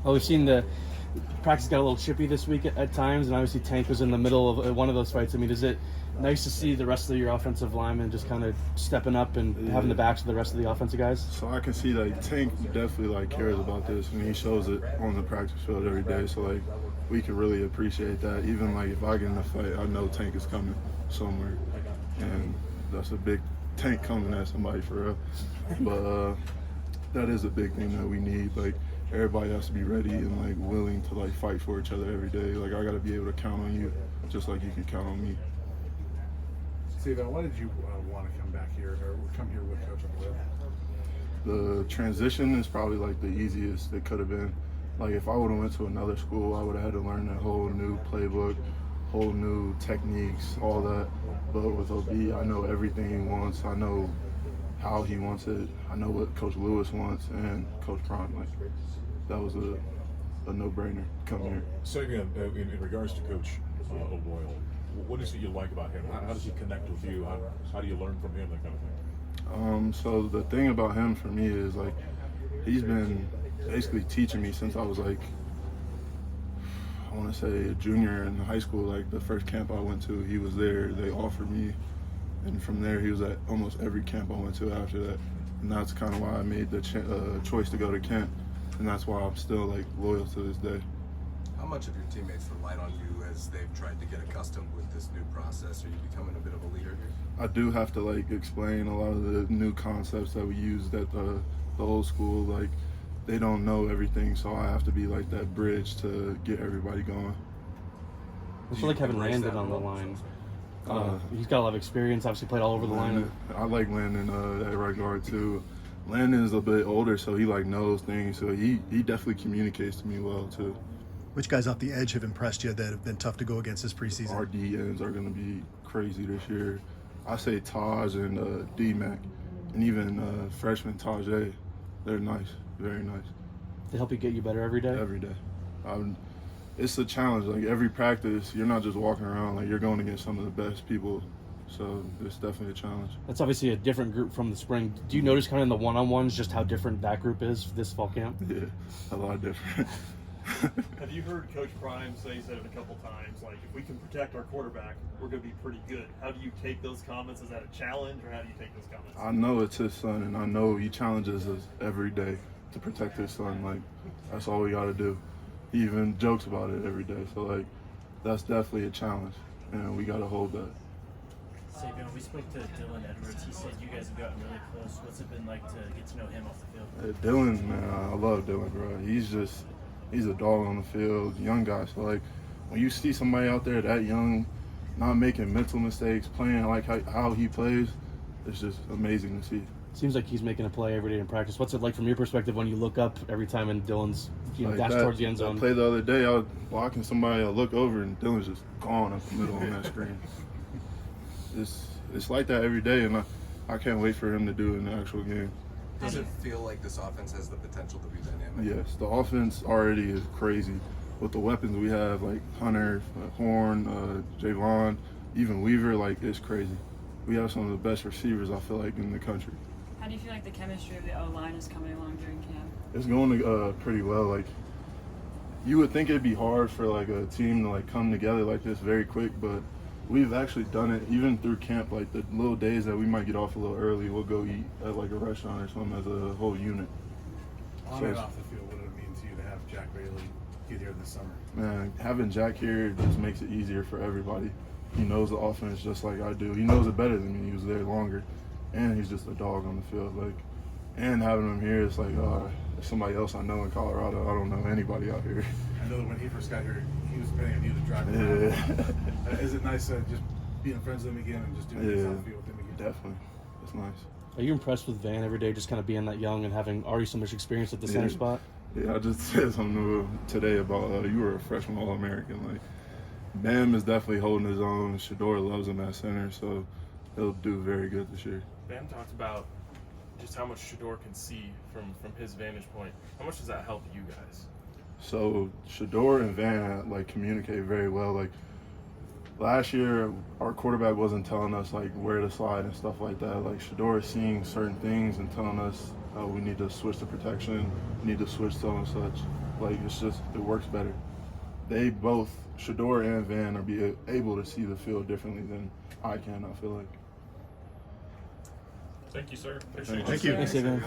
Well, we've seen the practice got a little chippy this week at times, and obviously Tank was in the middle of one of those fights. I mean, is it nice to see the rest of your offensive linemen just kind of stepping up and having the backs of the rest of the offensive guys? So I can see that Tank definitely cares about this, and he shows it on the practice field every day. So we can really appreciate that. Even if I get in a fight, I know Tank is coming somewhere, and that's a big Tank coming at somebody for real. But that is a big thing that we need. Everybody has to be ready and willing to fight for each other every day. I got to be able to count on you, just like you can count on me. Savion, why did you want to come back here or come here with Coach on the The transition is probably the easiest it could have been. If I would have went to another school, I would have had to learn a whole new playbook, whole new techniques, all that. But with OB, I know everything he wants. I know how he wants it. I know what Coach Lewis wants and Coach Prime. That was a no-brainer. Come here. Savion, in regards to Coach O'Boyle, what is it you like about him? How does he connect with you? How do you learn from him, that kind of thing? So the thing about him for me is he's been basically teaching me since I was I want to say a junior in high school. The first camp I went to, he was there. They offered me, and from there he was at almost every camp I went to after that. And that's kind of why I made the choice to go to camp, and that's why I'm still loyal to this day. How much of your teammates relied on you as they've tried to get accustomed with this new process? Are you becoming a bit of a leader here? I do have to explain a lot of the new concepts that we used at the old school. They don't know everything, so I have to be that bridge to get everybody going. I feel like having Landon on the line. He's got a lot of experience, obviously played all over the line. I like Landon at right guard too. Landon is a bit older, so he knows things, so he definitely communicates to me well too. Which guys off the edge have impressed you that have been tough to go against this preseason? Our DNs are going to be crazy this year. I say Taj and D-Mac, and even freshman Tajay. They're nice, very nice. They help you get you better every day? Every day. It's a challenge. Every practice, you're not just walking around. You're going against some of the best people. So it's definitely a challenge. That's obviously a different group from the spring. Do you notice kind of in the one-on-ones just how different that group is this fall camp? Yeah, a lot different. Have you heard Coach Prime say it a couple times, if we can protect our quarterback, we're going to be pretty good? How do you take those comments? Is that a challenge, or how do you take those comments? I know it's his son, and I know he challenges us every day to protect his son. That's all we got to do. He even jokes about it every day. So, that's definitely a challenge, and we got to hold that. Savion, we spoke to Dylan Edwards. He said you guys have gotten really close. What's it been like to get to know him off the field? Dylan, man, I love Dylan, bro. He's a dog on the field, young guy. So, when you see somebody out there that young, not making mental mistakes, playing how he plays, it's just amazing to see. Seems like he's making a play every day in practice. What's it like from your perspective when you look up every time and Dylan's dash towards the end zone? I played the other day, I was blocking somebody, I look over and Dylan's just gone up the middle on that screen. It's like that every day, and I can't wait for him to do it in the actual game. Does it feel like this offense has the potential to be dynamic? Yes, the offense already is crazy. With the weapons we have, Hunter, Horn, Javon, even Weaver, it's crazy. We have some of the best receivers, I feel in the country. How do you feel like the chemistry of the O-line is coming along during camp? It's going pretty well. You would think it'd be hard for a team to come together like this very quick, but we've actually done it even through camp. The little days that we might get off a little early, we'll go eat at a restaurant or something as a whole unit. On and off the field, what did it mean to you to have Jack Bailey get here this summer? Man, having Jack here just makes it easier for everybody. He knows the offense just like I do. He knows it better than me. He was there longer, and he's just a dog on the field. And having him here, it's somebody else I know in Colorado. I don't know anybody out here. I know that when he first got here, he was depending on you to drive him around. Is it nice just being friends with him again and just doing this on the field with him again? Definitely. It's nice. Are you impressed with Van every day, just kind of being that young and having already so much experience at the center spot? Yeah, I just said something to him today about you were a freshman All-American. Bam is definitely holding his own. Shador loves him at center, so he'll do very good this year. Bam talked about just how much Shador can see from his vantage point. How much does that help you guys? So Shador and Van communicate very well. Last year, our quarterback wasn't telling us where to slide and stuff like that. Shador is seeing certain things and telling us we need to switch the protection, we need to switch so and such. Like it's just it works better. They both, Shador and Van, are able to see the field differently than I can. I feel like. Thank you, sir. Appreciate Thank you. you. Thanks, Savion.